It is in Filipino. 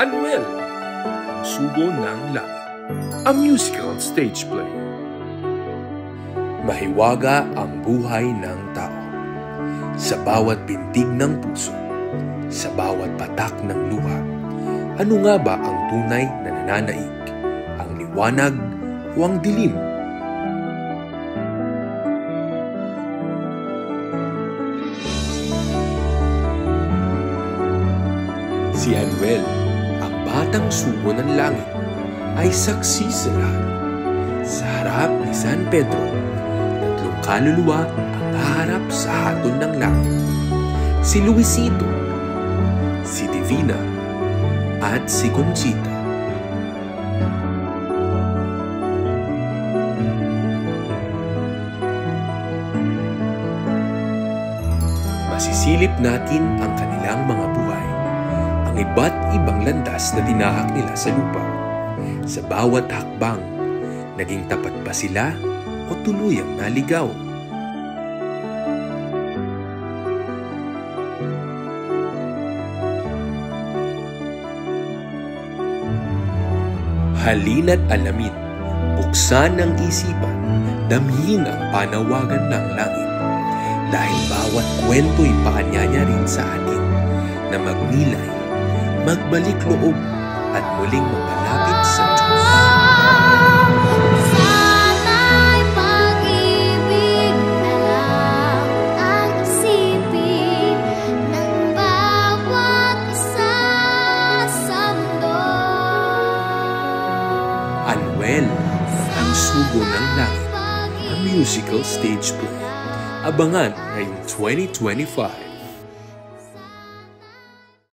Anuel, ang Sugo ng Langit, a musical stage play. Mahiwaga ang buhay ng tao. Sa bawat bintig ng puso, sa bawat patak ng luha, ano nga ba ang tunay na nananaig? Ang liwanag o ang dilim? Si Anuel, ang batang sugo ng langit, ay saksi sa lahat. Sa harap ni San Pedro, tatlong kaluluwa ang haharap sa hatol ng langit. Si Luisito, si Divina, at si Conchita. Masisilip natin ang kanilang mga buhay, ang iba't ibang landas na tinahak nila sa lupa. Sa bawat hakbang, naging tapat ba sila o tuluyang naligaw? Halina't alamin, buksan ang isipan, damhin ang panawagan ng langit. Dahil bawat kwento'y paanyaya rin sa atin na magnilay, magbalik loob at muling mapalapit sa Diyos. Sana'y pag-ibig na lang ang isipin ng bawat isa sa mundo. Anuel, ang Sugo ng Langit, a musical stage play. Abangan ngayong 2025.